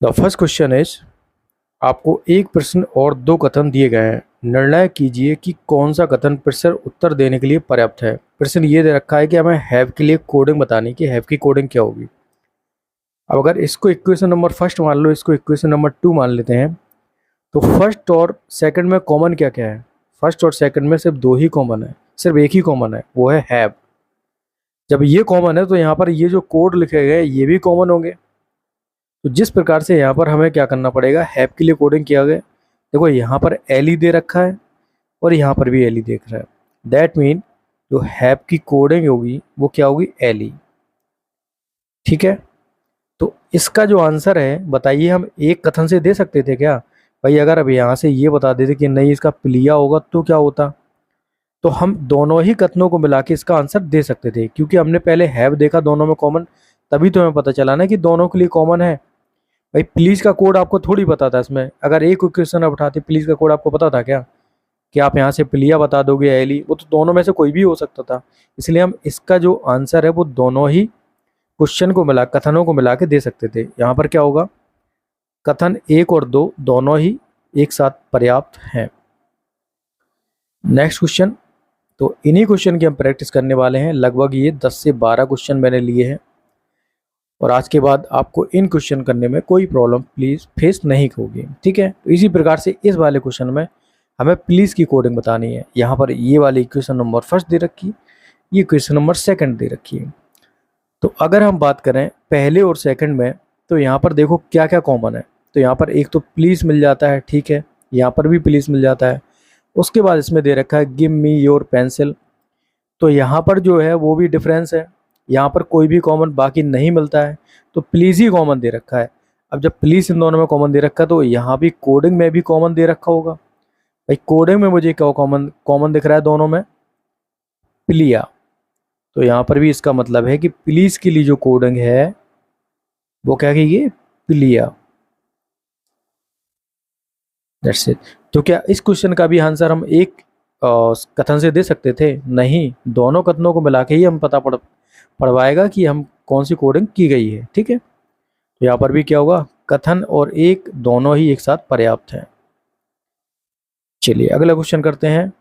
The first question is, आपको एक प्रश्न और दो कथन दिए गए हैं। निर्णय कीजिए कि कौन सा कथन प्रश्न उत्तर देने के लिए पर्याप्त है। प्रश्न ये दे रखा है कि हमें हैव के लिए कोडिंग बतानी कि हैव की कोडिंग क्या होगी। अब अगर इसको इक्वेशन नंबर फर्स्ट मान लो, इसको इक्वेशन नंबर 2 मान लेते हैं, तो फर्स्ट और सेकंड में कॉमन क्या क्या है। फर्स्ट और सेकंड में सिर्फ दो ही कॉमन है, सिर्फ एक ही कॉमन है, वो है हैव। जब ये कॉमन है तो यहाँ पर ये जो कोड लिखे गए ये भी कॉमन होंगे। तो जिस प्रकार से यहाँ पर हमें क्या करना पड़ेगा, हैव के लिए कोडिंग किया गया। देखो यहाँ पर एल ई दे रखा है और यहाँ पर भी एल ई देख रहा है। दैट मीन जो हैव की कोडिंग होगी वो क्या होगी, एल ई। ठीक है, तो इसका जो आंसर है बताइए, हम एक कथन से दे सकते थे क्या भाई। अगर अब यहाँ से ये बता देते कि नहीं इसका प्लिया होगा तो क्या होता, तो हम दोनों ही कथनों को मिला के इसका आंसर दे सकते थे, क्योंकि हमने पहले हैव देखा दोनों में कॉमन, तभी तो हमें पता चला ना कि दोनों के लिए कॉमन है। भाई प्लीज का कोड आपको थोड़ी पता था इसमें, अगर एक क्वेश्चन आप उठाते प्लीज का कोड आपको पता था क्या कि आप यहाँ से प्लिया बता दोगे एली, वो तो दोनों में से कोई भी हो सकता था। इसलिए हम इसका जो आंसर है वो दोनों ही क्वेश्चन को मिला, कथनों को मिला के दे सकते थे। यहाँ पर क्या होगा, कथन एक और दो दोनों ही एक साथ पर्याप्त हैं। नेक्स्ट क्वेश्चन, तो इन्हीं क्वेश्चन की हम प्रैक्टिस करने वाले हैं। लगभग ये 10 से 12 क्वेश्चन मैंने लिए हैं और आज के बाद आपको इन क्वेश्चन करने में कोई प्रॉब्लम प्लीज़ फेस नहीं होगी। ठीक है, तो इसी प्रकार से इस वाले क्वेश्चन में हमें प्लीज़ की कोडिंग बतानी है। यहाँ पर ये वाली इक्वेशन नंबर फर्स्ट दे रखी, ये इक्वेशन नंबर सेकंड दे रखी है। तो अगर हम बात करें पहले और सेकंड में, तो यहाँ पर देखो क्या क्या कॉमन है। तो यहाँ पर एक तो प्लीज़ मिल जाता है, ठीक है, यहाँ पर भी प्लीज़ मिल जाता है। उसके बाद इसमें दे रखा है गिव मी योर पेंसिल, तो यहाँ पर जो है वो भी डिफरेंस है, यहाँ पर कोई भी कॉमन बाकी नहीं मिलता है, तो प्लीज़ ही कॉमन दे रखा है। अब जब प्लीज़ इन दोनों में कॉमन दे रखा है तो यहाँ भी कोडिंग में भी कॉमन दे रखा होगा। भाई कोडिंग में मुझे क्या कॉमन कॉमन दिख रहा है दोनों में, प्लिया, तो यहाँ पर भी इसका मतलब है कि प्लीज़ के लिए जो कोडिंग है वो क्या कहिए, प्लिया। That's it. तो क्या इस क्वेश्चन का भी आंसर हम एक कथन से दे सकते थे? नहीं, दोनों कथनों को मिला के ही हम पड़वाएगा कि हम कौन सी कोडिंग की गई है। ठीक है, तो यहाँ पर भी क्या होगा, कथन और एक दोनों ही एक साथ पर्याप्त हैं। चलिए अगला क्वेश्चन करते हैं।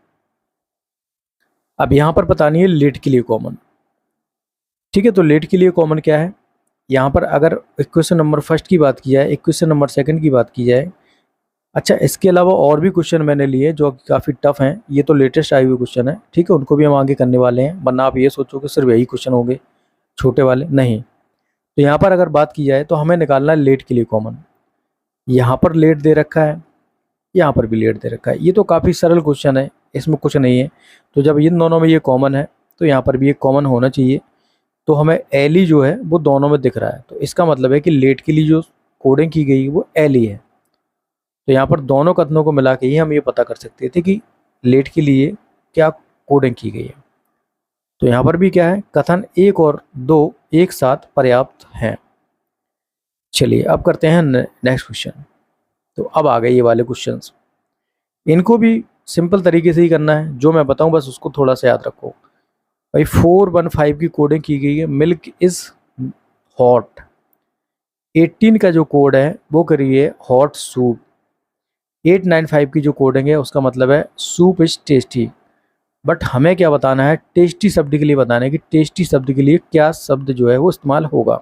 अब यहाँ पर बतानी है लेट के लिए कॉमन। ठीक है, तो लेट के लिए कॉमन क्या है, यहाँ पर अगर क्वेश्चन नंबर फर्स्ट की बात की जाए, क्वेश्चन नंबर सेकंड की बात की जाए, अच्छा इसके अलावा और भी क्वेश्चन मैंने लिए जो काफ़ी टफ हैं, ये तो लेटेस्ट आए हुए क्वेश्चन है। ठीक है, उनको भी हम आगे करने वाले हैं, वरना आप ये सोचो कि सिर्फ यही क्वेश्चन होंगे छोटे वाले, नहीं। तो यहाँ पर अगर बात की जाए तो हमें निकालना है लेट के लिए कॉमन। यहाँ पर लेट दे रखा है, यहाँ पर भी लेट दे रखा है, ये तो काफ़ी सरल क्वेश्चन है, इसमें कुछ नहीं है। तो जब इन दोनों में ये कॉमन है तो यहाँ पर भी एक कॉमन होना चाहिए, तो हमें एली जो है वो दोनों में दिख रहा है, तो इसका मतलब है कि लेट के लिए जो कोडिंग की गई वो एली है। तो यहाँ पर दोनों कथनों को मिला के ही हम ये पता कर सकते थे कि लेट के लिए क्या कोडिंग की गई है। तो यहाँ पर भी क्या है, कथन एक और दो एक साथ पर्याप्त हैं। चलिए अब करते हैं नेक्स्ट क्वेश्चन। तो अब आ गए ये वाले क्वेश्चंस, इनको भी सिंपल तरीके से ही करना है, जो मैं बताऊं बस उसको थोड़ा सा याद रखो। भाई 415 की कोडिंग की गई है, मिल्क इज हॉट। 18 का जो कोड है वो करिए हॉट सूप। 895 की जो कोडिंग है उसका मतलब है सूप इज टेस्टी। बट हमें क्या बताना है, टेस्टी शब्द के लिए बताना है कि टेस्टी शब्द के लिए क्या शब्द जो है वो इस्तेमाल होगा।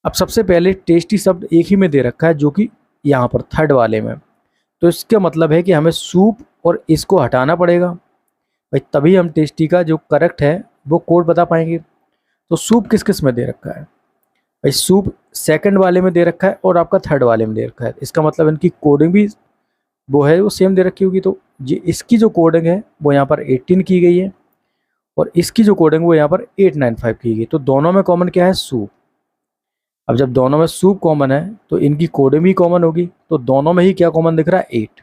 अब सबसे पहले टेस्टी शब्द एक ही में दे रखा है, जो कि यहाँ पर थर्ड वाले में, तो इसका मतलब है कि हमें सूप और इसको हटाना पड़ेगा भाई, तभी हम टेस्टी का जो करेक्ट है वो कोड बता पाएंगे। तो सूप किस किस में दे रखा है भाई, सूप सेकंड वाले में दे रखा है और आपका थर्ड वाले में दे रखा है, इसका मतलब इनकी कोडिंग भी वो है वो सेम दे रखी होगी। तो ये इसकी जो कोडिंग है वो यहाँ पर 18 की गई है और इसकी जो कोडिंग वो यहाँ पर 895 की गई, तो दोनों में कॉमन क्या है, सूप। अब जब दोनों में सूप कॉमन है तो इनकी कोडिंग भी कॉमन होगी, तो दोनों में ही क्या कॉमन दिख रहा है, 8।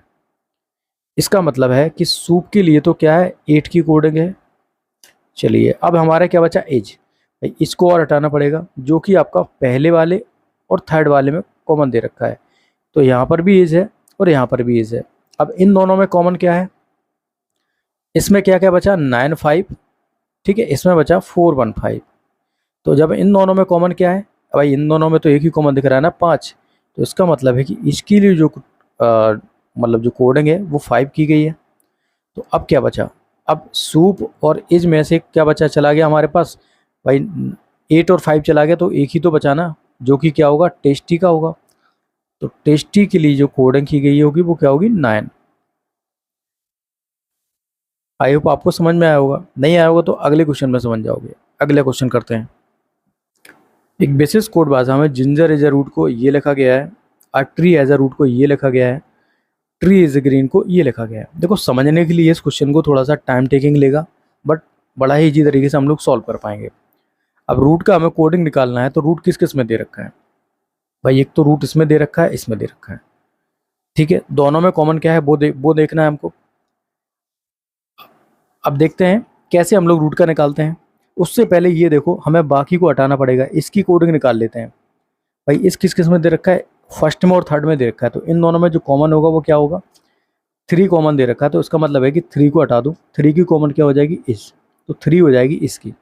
इसका मतलब है कि सूप के लिए तो क्या है, 8 की कोडिंग है। चलिए अब हमारा क्या बचा, एज। भाई इसको और हटाना पड़ेगा, जो कि आपका पहले वाले और थर्ड वाले में कॉमन दे रखा है, तो यहाँ पर भी एज है और यहाँ पर भी एज है। अब इन दोनों में कॉमन क्या है, इसमें क्या क्या बचा, 95, ठीक है, इसमें बचा 415। तो जब इन दोनों में कॉमन क्या है, भाई इन दोनों में तो एक ही कॉमन दिख रहा है ना, 5, तो इसका मतलब है कि इसके लिए जो मतलब जो कोडिंग है वो 5 की गई है। तो अब क्या बचा, अब सूप और इज में से क्या बचा, चला गया हमारे पास भाई 8 और 5 चला गया, तो एक ही तो बचा ना, जो कि क्या होगा, टेस्टी का होगा। तो टेस्टी के लिए जो कोडिंग की गई होगी वो क्या होगी, 9। आई होप आपको समझ में आया होगा, नहीं आया होगा तो अगले क्वेश्चन में समझ जाओगे। अगले क्वेश्चन करते हैं। एक बेसिस कोड भाषा में जिंजर एज अ रूट को ये लिखा गया है, और ट्री एज अ रूट को ये लिखा गया है, ट्री इज ग्रीन को ये लिखा गया है। देखो समझने के लिए इस क्वेश्चन को थोड़ा सा टाइम टेकिंग लेगा, बट बड़ा ही इजी तरीके से हम लोग सॉल्व कर पाएंगे। अब रूट का हमें कोडिंग निकालना है, तो रूट किस किस में दे रखा है भाई, एक तो रूट इसमें दे रखा है, इसमें दे रखा है, ठीक है। दोनों में कॉमन क्या है वो देखना है हमको। अब देखते हैं कैसे हम लोग रूट का निकालते हैं। उससे पहले ये देखो, हमें बाकी को हटाना पड़ेगा, इसकी कोडिंग निकाल लेते हैं। भाई इस किस किस में दे रखा है, फर्स्ट में और थर्ड में दे रखा है, तो इन दोनों में जो कॉमन होगा वो क्या होगा, 3 कॉमन दे रखा है। तो इसका मतलब है कि 3 को हटा दूँ, 3 की कॉमन क्या हो जाएगी, इस, तो 3 हो जाएगी इसकी।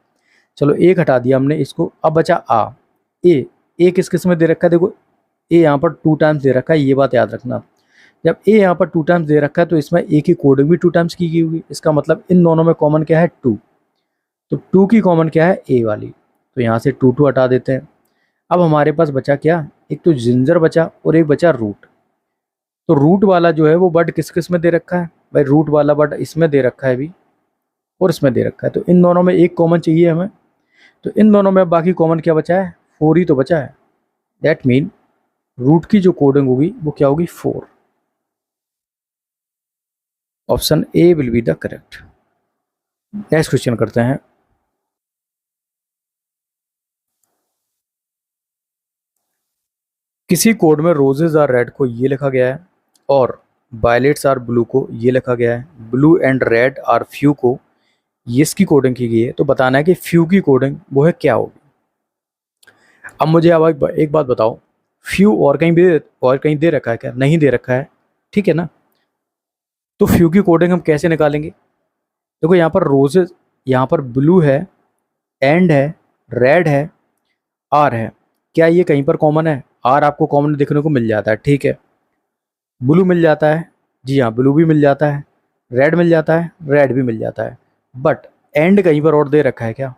चलो एक हटा दिया हमने इसको, अब बचा आ। ए किस किस में दे रखा है, देखो ए यहाँ पर 2 टाइम्स दे रखा है, ये बात याद रखना। जब ए यहाँ पर 2 टाइम्स दे रखा है तो इसमें ए की कोडिंग भी 2 टाइम्स की गई होगी, इसका मतलब इन दोनों में कॉमन क्या है, 2। तो 2 की कॉमन क्या है, ए वाली, तो यहाँ से 2 2 हटा देते हैं। अब हमारे पास बचा क्या, एक तो जिंजर बचा और एक बचा रूट। तो रूट वाला जो है वो बट किस किस में दे रखा है भाई, रूट वाला बट इसमें दे रखा है भी, और इसमें दे रखा है, तो इन दोनों में एक कॉमन चाहिए हमें। तो इन दोनों में बाकी कॉमन क्या बचा है, 4 ही तो बचा है। दैट मीन रूट की जो कोडिंग होगी वो क्या होगी, 4। Option A will be the correct. Next question करते हैं। किसी कोड में रोजेज आर रेड को ये लिखा गया है, और वायलेट्स आर ब्लू को ये लिखा गया है, blue and red are few को ये इसकी कोडिंग की गई है। तो बताना है कि फ्यू की कोडिंग वो है क्या होगी। अब मुझे अब एक बात बताओ, फ्यू और कहीं दे रखा है क्या, नहीं दे रखा है, ठीक है ना। तो फ्यू की कोडिंग हम कैसे निकालेंगे, देखो यहाँ पर रोजेज, यहाँ पर ब्लू है, एंड है, रेड है, आर है। क्या ये कहीं पर कॉमन है, आर आपको कॉमन देखने को मिल जाता है, ठीक है। ब्लू मिल जाता है, जी हाँ ब्लू भी मिल जाता है, रेड मिल जाता है, रेड भी मिल जाता है, बट एंड कहीं पर और दे रखा है क्या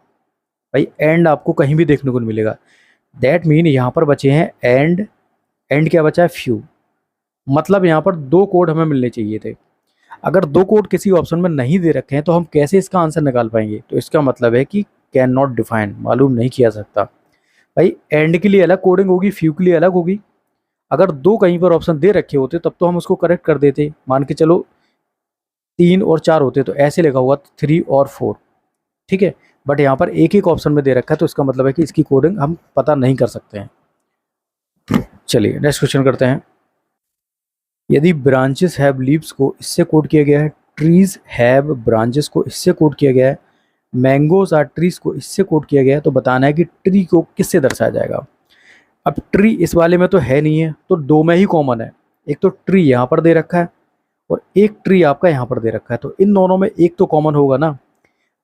भाई, एंड आपको कहीं भी देखने को नहीं मिलेगा। दैट मीन यहाँ पर बचे हैं एंड, एंड क्या बचा है, फ्यू। मतलब यहाँ पर 2 कोड हमें मिलने चाहिए थे। अगर 2 कोड किसी ऑप्शन में नहीं दे रखे हैं तो हम कैसे इसका आंसर निकाल पाएंगे, तो इसका मतलब है कि कैन नॉट डिफाइन, मालूम नहीं किया सकता। भाई एंड के लिए अलग कोडिंग होगी, फ्यू के लिए अलग होगी। अगर 2 कहीं पर ऑप्शन दे रखे होते तब तो हम उसको करेक्ट कर देते, मान के चलो 3 और 4 होते तो ऐसे लिखा हुआ 3 और 4, ठीक है। बट यहाँ पर एक एक ऑप्शन में दे रखा है, तो इसका मतलब है कि इसकी कोडिंग हम पता नहीं कर सकते हैं। चलिए नेक्स्ट क्वेश्चन करते हैं। यदि ब्रांचेस हैव लीव्स को इससे कोड किया गया है, ट्रीज हैव ब्रांचेस को इससे कोड किया गया है, मैंगोज आर ट्रीज को इससे कोड किया गया है, तो बताना है कि ट्री को किससे दर्शाया जाएगा। अब ट्री इस वाले में तो है नहीं है, तो 2 में ही कॉमन है। एक तो ट्री यहाँ पर दे रखा है और एक ट्री आपका यहाँ पर दे रखा है, तो इन दोनों में एक तो कॉमन होगा ना,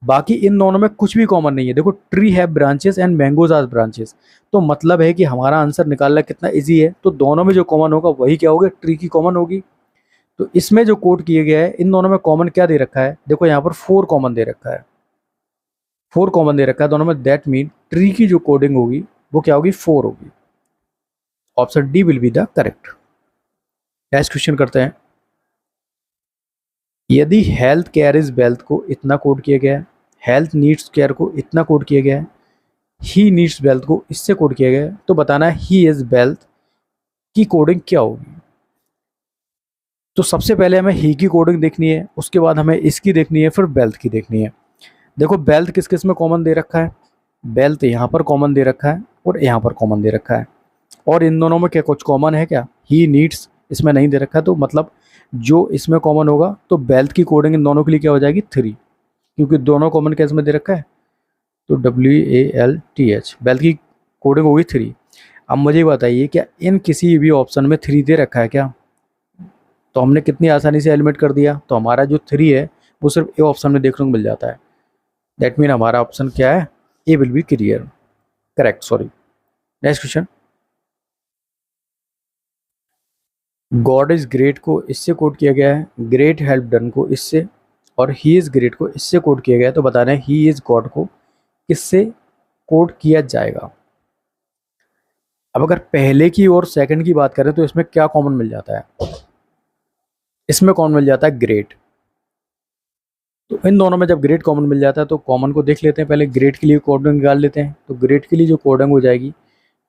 बाकी इन दोनों में कुछ भी कॉमन नहीं है। देखो ट्री है branches and mangoes are branches, तो मतलब है कि हमारा आंसर निकालना कितना इजी है। तो दोनों में जो कॉमन होगा वही क्या होगा, ट्री की कॉमन होगी। तो इसमें जो कोड किए गया है, इन दोनों में कॉमन क्या दे रखा है, देखो यहाँ पर 4 कॉमन दे रखा है, 4 कॉमन दे रखा है दोनों में। दैट मीन ट्री की जो कोडिंग होगी वो क्या होगी, 4 होगी। Option D will be the correct. Next question करते हैं। यदि हेल्थ केयर इज वेल्थ को इतना कोड किया गया है, हेल्थ नीड्स केयर को इतना कोड किया गया है, ही नीड्स वेल्थ को इससे कोड किया गया है, तो बताना है ही इज वेल्थ की कोडिंग क्या होगी। तो सबसे पहले हमें ही की कोडिंग देखनी है, उसके बाद हमें इसकी देखनी है, फिर वेल्थ की देखनी है। देखो वेल्थ किस किस में कॉमन दे रखा है, वेल्थ यहाँ पर कॉमन दे रखा है और यहाँ पर कॉमन दे रखा है, और इन दोनों में क्या कुछ कॉमन है क्या, ही नीड्स इसमें नहीं दे रखा है, तो मतलब जो इसमें कॉमन होगा तो वेल्थ की कोडिंग इन दोनों के लिए क्या हो जाएगी, 3, क्योंकि दोनों कॉमन क्या इसमें दे रखा है, तो WALTH वेल्थ की कोडिंग होगी 3। अब मुझे बताइए क्या इन किसी भी ऑप्शन में 3 दे रखा है क्या, तो हमने कितनी आसानी से एलिमिनेट कर दिया। तो हमारा जो 3 है वो सिर्फ ए ऑप्शन में देखने को मिल जाता है। दैट मीन हमारा ऑप्शन क्या है, A will be clear correct, sorry. Next question. God is great को इससे कोड किया गया है, ग्रेट हेल्प डन को इससे, और ही इज ग्रेट को इससे कोड किया गया है। तो बताना है ही इज गॉड को किससे कोड किया जाएगा। अब अगर पहले की और सेकंड की बात करें तो इसमें क्या कॉमन मिल जाता है, इसमें कॉमन मिल जाता है ग्रेट। तो इन दोनों में जब ग्रेट कॉमन मिल जाता है तो कॉमन को देख लेते हैं, पहले ग्रेट के लिए कोडिंग निकाल लेते हैं। तो ग्रेट के लिए जो कोडिंग हो जाएगी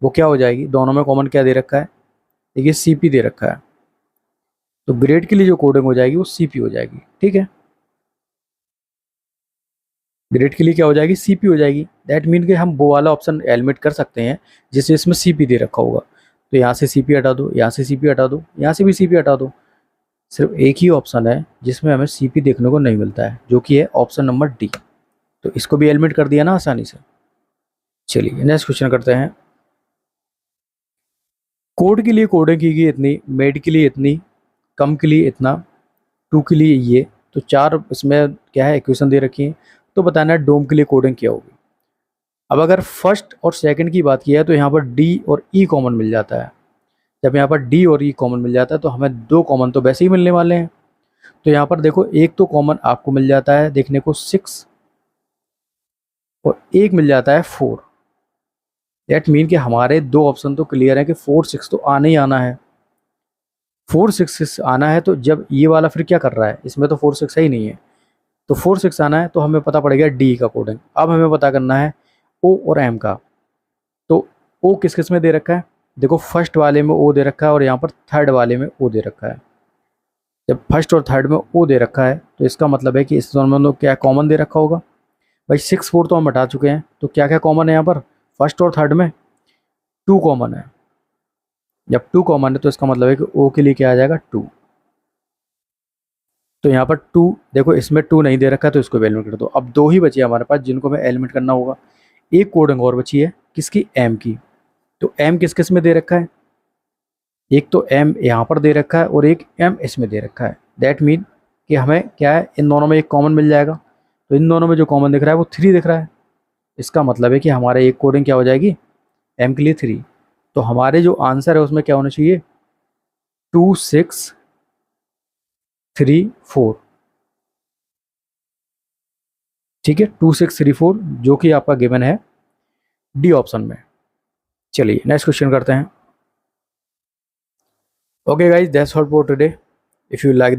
वो क्या हो जाएगी, दोनों में कॉमन क्या दे रखा है, देखिए सीपी दे रखा है। तो ग्रेट के लिए जो कोडिंग हो जाएगी वो सीपी हो जाएगी, ठीक है। ग्रेट के लिए क्या हो जाएगी, सीपी हो जाएगी। दैट मीन कि हम वो वाला ऑप्शन एलिमिनेट कर सकते हैं जिससे इसमें सीपी दे रखा होगा। तो यहाँ से सीपी हटा दो, यहाँ से सीपी हटा दो, यहाँ से भी सीपी हटा दो। सिर्फ एक ही ऑप्शन है जिसमें हमें सीपी देखने को नहीं मिलता है, जो कि है ऑप्शन नंबर डी। तो इसको भी एलिमिनेट कर दिया ना आसानी से। चलिए नेक्स्ट क्वेश्चन करते हैं। कोड के लिए कोडिंग की गई इतनी, मेड के लिए इतनी, कम के लिए इतना, टू के लिए ये। तो चार इसमें क्या है, इक्वेशन दे रखी है। तो बताना है डोम के लिए कोडिंग क्या होगी। अब अगर फर्स्ट और सेकंड की बात की है तो यहाँ पर डी और ई कॉमन मिल जाता है। जब यहाँ पर डी और ई कॉमन मिल जाता है तो हमें दो कॉमन तो वैसे ही मिलने वाले हैं। तो यहाँ पर देखो एक तो कॉमन आपको मिल जाता है देखने को 6, और एक मिल जाता है 4। दैट मीन कि हमारे दो ऑप्शन तो क्लियर है कि 4 6 तो आना ही आना है। 4 6 आना है, तो जब ये वाला फिर क्या कर रहा है, इसमें तो 4 6 है ही नहीं है। तो 4 6 आना है तो हमें पता पड़ेगा डी का कोडिंग। अब हमें पता करना है ओ और एम का। तो ओ किस किस में दे रखा है, देखो फर्स्ट वाले में ओ दे रखा है और यहाँ पर थर्ड वाले में ओ दे रखा है। जब फर्स्ट और थर्ड में ओ दे रखा है तो इसका मतलब है कि इस दोनों में क्या कॉमन दे रखा होगा। भाई 6 4 तो हम हटा चुके हैं, तो क्या क्या कॉमन है यहाँ पर, फर्स्ट और थर्ड में 2 कॉमन है। जब 2 कॉमन है तो इसका मतलब है कि ओ के लिए क्या आ जाएगा 2। तो यहाँ पर 2 देखो, इसमें 2 नहीं दे रखा है तो इसको एलिमिनेट कर दो। अब दो ही बची है हमारे पास जिनको हमें एलिमिनेट करना होगा। एक कोडिंग और बची है किसकी, एम की। तो एम किस किस में दे रखा है, एक तो एम यहाँ पर दे रखा है और एक एम इसमें दे रखा है। दैट मीन कि हमें क्या है, इन दोनों में एक कॉमन मिल जाएगा। तो इन दोनों में जो कॉमन दिख रहा है वो 3 दिख रहा है। इसका मतलब है कि हमारे एक कोडिंग क्या हो जाएगी, एम के लिए 3। तो हमारे जो आंसर है उसमें क्या होना चाहिए, 2 6 3 4। ठीक है, 2 6 3 4 जो कि आपका गिवन है डी ऑप्शन में। चलिए नेक्स्ट क्वेश्चन करते हैं। Okay guys, that's all for today. If you like